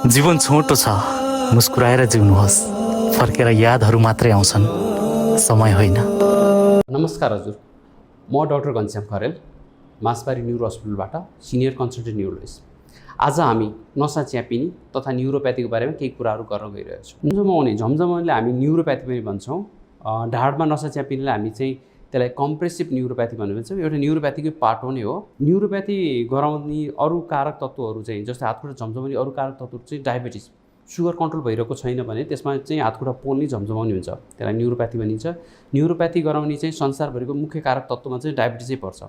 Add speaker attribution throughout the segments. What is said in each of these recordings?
Speaker 1: जीवन छोटो छ, मुस्कुराएर जिउनुहोस्। फर्केर यादहरू मात्रै आउँछन्, समय होइन।
Speaker 2: नमस्कार हजुर, म डाक्टर घनश्याम खरेल, मासबारी न्युरो हस्पिटलबाट सिनियर कन्सल्टेन्ट न्युरोलोजिस्ट। आज हामी नसा च्यापिनी तथा न्युरोप्याथीको बारेमा केही कुराहरू गर्न गइरहेका छौँ। झमझमाउने हामी न्युरोप्याथी पनि भन्छौँ। ढाडमा नसा च्यापिनीलाई हामी चाहिँ त्यसलाई कम्प्रेसिभ न्युरोप्याथी भनेर भन्छौँ। एउटा न्युरोप्याथीकै पार्ट हो नै हो। न्युरोप्याथी गराउने अरू कारक तत्त्वहरू चाहिँ जस्तै हातखुट्टा झमझमाउने अरू कारक तत्त्वहरू चाहिँ डायबिटिज, सुगर कन्ट्रोल भइरहेको छैन भने त्यसमा चाहिँ हातखुट्टा पोल्ने झमझमाउने हुन्छ, त्यसलाई न्युरोप्याथी भनिन्छ। न्युरोप्याथी गराउने चाहिँ संसारभरिको मुख्य कारक तत्त्वमा चाहिँ डायबिटिजै पर्छ।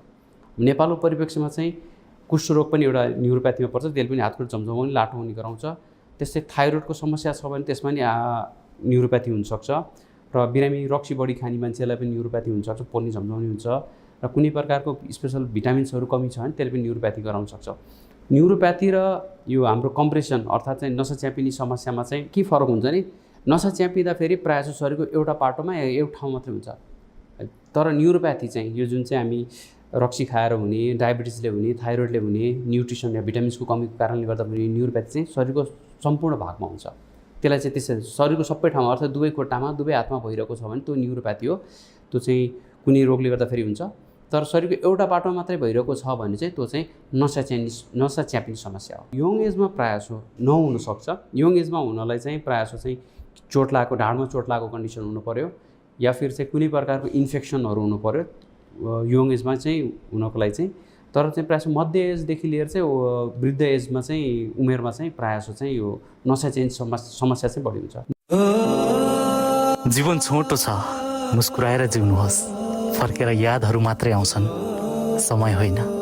Speaker 2: नेपालको परिप्रेक्ष्यमा चाहिँ कुष्ठरोग पनि एउटा न्युरोप्याथीमा पर्छ, त्यसले पनि हातखुट्टा झमझमाउने, लाटो हुने गराउँछ। त्यस्तै थाइरोइडको समस्या छ भने त्यसमा नि न्युरोप्याथी हुनसक्छ। र बिरामी रक्सी बढी खाने मान्छेलाई पनि न्युरोप्याथी हुनसक्छ, पोल्ने झमझमाउने हुन्छ। र कुनै प्रकारको स्पेसल भिटामिन्सहरू कमी छ भने त्यसले पनि न्युरोप्याथी गराउन सक्छ। न्युरोप्याथी र यो हाम्रो कम्प्रेसन अर्थात् चाहिँ नसा च्यापिने समस्यामा चाहिँ के फरक हुन्छ नि, नसा च्यापिँदा फेरि प्रायः जसो शरीरको एउटा पाटोमा एउटा ठाउँ मात्रै हुन्छ। तर न्युरोप्याथी चाहिँ यो जुन चाहिँ हामी रक्सी खाएर हुने, डायबिटिजले हुने, थाइरोइडले हुने, न्युट्रिसन या भिटामिन्सको कमीको कारणले गर्दा हुने न्युरोप्याथी चाहिँ शरीरको सम्पूर्ण भागमा हुन्छ। त्यसलाई चाहिँ त्यसरी शरीरको सबै ठाउँमा अर्थात् दुवै खुट्टामा, दुवै हातमा भइरहेको छ भने त्यो न्युरोप्याथी हो। त्यो चाहिँ कुनै रोगले गर्दाखेरि हुन्छ। तर शरीरको एउटा बाटोमा मात्रै भइरहेको छ भने चाहिँ त्यो चाहिँ नसा च्यापिने समस्या हो। यङ एजमा प्रायः नहुनसक्छ। यङ एजमा हुनलाई चाहिँ प्रायः चाहिँ चोट लागेको, ढाडमा चोट लागेको कन्डिसन हुनु पऱ्यो, या फिर चाहिँ कुनै प्रकारको इन्फेक्सनहरू हुनु पऱ्यो यङ एजमा चाहिँ हुनको लागि चाहिँ। तर चाहिँ प्रायः मध्य एजदेखि लिएर चाहिँ वृद्ध एजमा चाहिँ उमेरमा चाहिँ प्रायः चाहिँ यो नसा च्यापिने समस्या चाहिँ बढी हुन्छ।
Speaker 1: जीवन छोटो छ, मुस्कुराएर जिउनुहोस्। फर्केर यादहरू मात्रै आउँछन्, समय होइन।